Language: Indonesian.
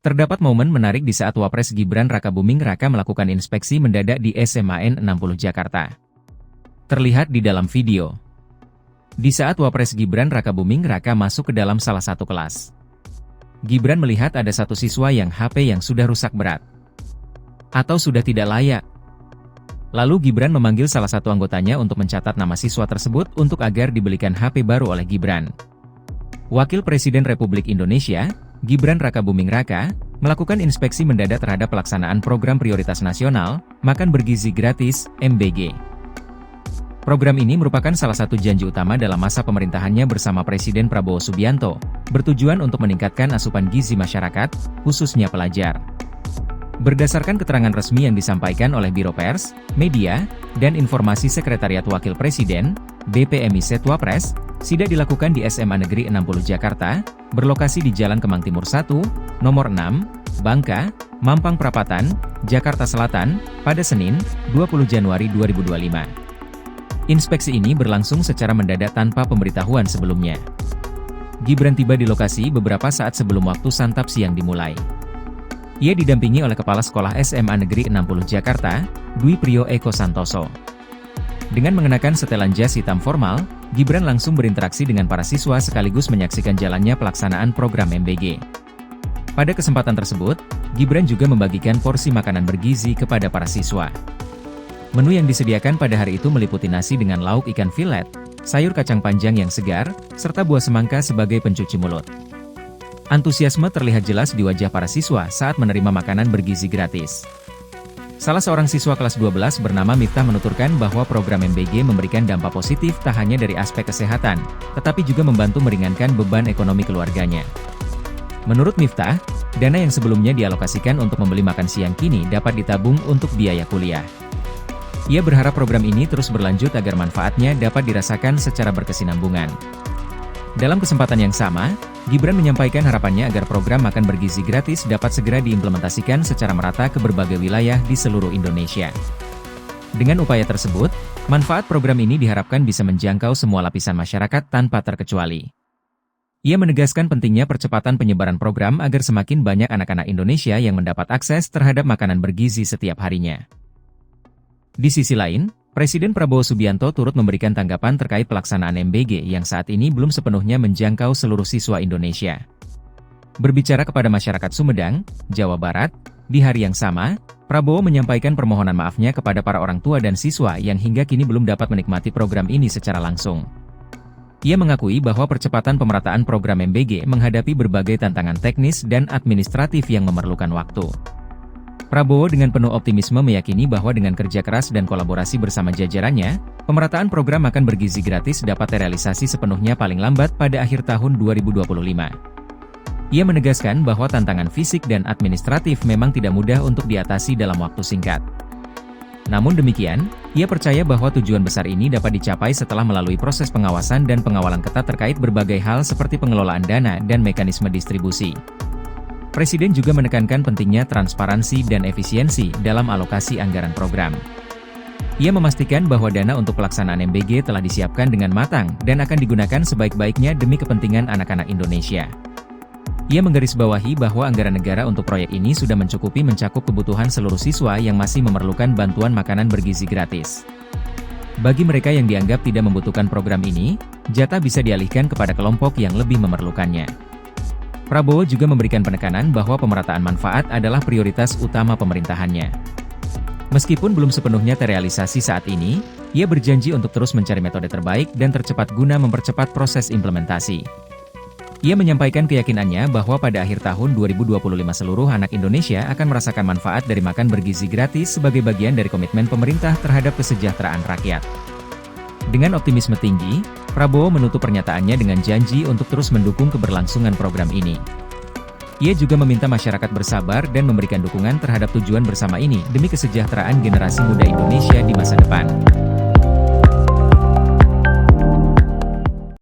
Terdapat momen menarik di saat Wapres Gibran Rakabuming Raka melakukan inspeksi mendadak di SMAN 60 Jakarta. Terlihat di dalam video. Di saat Wapres Gibran Rakabuming Raka masuk ke dalam salah satu kelas, Gibran melihat ada satu siswa yang HP yang sudah rusak berat atau sudah tidak layak. Lalu Gibran memanggil salah satu anggotanya untuk mencatat nama siswa tersebut untuk agar dibelikan HP baru oleh Gibran. Wakil Presiden Republik Indonesia, Gibran Rakabuming Raka, melakukan inspeksi mendadak terhadap pelaksanaan Program Prioritas Nasional, Makan Bergizi Gratis, MBG. Program ini merupakan salah satu janji utama dalam masa pemerintahannya bersama Presiden Prabowo Subianto, bertujuan untuk meningkatkan asupan gizi masyarakat, khususnya pelajar. Berdasarkan keterangan resmi yang disampaikan oleh Biro Pers, Media, dan Informasi Sekretariat Wakil Presiden, BPMI Setwapres, sidak dilakukan di SMA Negeri 60 Jakarta, berlokasi di Jalan Kemang Timur 1, Nomor 6, Bangka, Mampang Perapatan, Jakarta Selatan, pada Senin, 20 Januari 2025. Inspeksi ini berlangsung secara mendadak tanpa pemberitahuan sebelumnya. Gibran tiba di lokasi beberapa saat sebelum waktu santap siang dimulai. Ia didampingi oleh Kepala Sekolah SMA Negeri 60 Jakarta, Dwi Priyo Eko Santoso. Dengan mengenakan setelan jas hitam formal, Gibran langsung berinteraksi dengan para siswa sekaligus menyaksikan jalannya pelaksanaan program MBG. Pada kesempatan tersebut, Gibran juga membagikan porsi makanan bergizi kepada para siswa. Menu yang disediakan pada hari itu meliputi nasi dengan lauk ikan filet, sayur kacang panjang yang segar, serta buah semangka sebagai pencuci mulut. Antusiasme terlihat jelas di wajah para siswa saat menerima makanan bergizi gratis. Salah seorang siswa kelas 12 bernama Miftah menuturkan bahwa program MBG memberikan dampak positif tak hanya dari aspek kesehatan, tetapi juga membantu meringankan beban ekonomi keluarganya. Menurut Miftah, dana yang sebelumnya dialokasikan untuk membeli makan siang kini dapat ditabung untuk biaya kuliah. Ia berharap program ini terus berlanjut agar manfaatnya dapat dirasakan secara berkesinambungan. Dalam kesempatan yang sama, Gibran menyampaikan harapannya agar program makan bergizi gratis dapat segera diimplementasikan secara merata ke berbagai wilayah di seluruh Indonesia. Dengan upaya tersebut, manfaat program ini diharapkan bisa menjangkau semua lapisan masyarakat tanpa terkecuali. Ia menegaskan pentingnya percepatan penyebaran program agar semakin banyak anak-anak Indonesia yang mendapat akses terhadap makanan bergizi setiap harinya. Di sisi lain, Presiden Prabowo Subianto turut memberikan tanggapan terkait pelaksanaan MBG yang saat ini belum sepenuhnya menjangkau seluruh siswa Indonesia. Berbicara kepada masyarakat Sumedang, Jawa Barat, di hari yang sama, Prabowo menyampaikan permohonan maafnya kepada para orang tua dan siswa yang hingga kini belum dapat menikmati program ini secara langsung. Ia mengakui bahwa percepatan pemerataan program MBG menghadapi berbagai tantangan teknis dan administratif yang memerlukan waktu. Prabowo dengan penuh optimisme meyakini bahwa dengan kerja keras dan kolaborasi bersama jajarannya, pemerataan program makan bergizi gratis dapat terrealisasi sepenuhnya paling lambat pada akhir tahun 2025. Ia menegaskan bahwa tantangan fisik dan administratif memang tidak mudah untuk diatasi dalam waktu singkat. Namun demikian, ia percaya bahwa tujuan besar ini dapat dicapai setelah melalui proses pengawasan dan pengawalan ketat terkait berbagai hal seperti pengelolaan dana dan mekanisme distribusi. Presiden juga menekankan pentingnya transparansi dan efisiensi dalam alokasi anggaran program. Ia memastikan bahwa dana untuk pelaksanaan MBG telah disiapkan dengan matang dan akan digunakan sebaik-baiknya demi kepentingan anak-anak Indonesia. Ia menggarisbawahi bahwa anggaran negara untuk proyek ini sudah mencakup kebutuhan seluruh siswa yang masih memerlukan bantuan makanan bergizi gratis. Bagi mereka yang dianggap tidak membutuhkan program ini, jatah bisa dialihkan kepada kelompok yang lebih memerlukannya. Prabowo juga memberikan penekanan bahwa pemerataan manfaat adalah prioritas utama pemerintahannya. Meskipun belum sepenuhnya terrealisasi saat ini, ia berjanji untuk terus mencari metode terbaik dan tercepat guna mempercepat proses implementasi. Ia menyampaikan keyakinannya bahwa pada akhir tahun 2025 seluruh anak Indonesia akan merasakan manfaat dari makan bergizi gratis sebagai bagian dari komitmen pemerintah terhadap kesejahteraan rakyat. Dengan optimisme tinggi, Prabowo menutup pernyataannya dengan janji untuk terus mendukung keberlangsungan program ini. Ia juga meminta masyarakat bersabar dan memberikan dukungan terhadap tujuan bersama ini demi kesejahteraan generasi muda Indonesia di masa depan.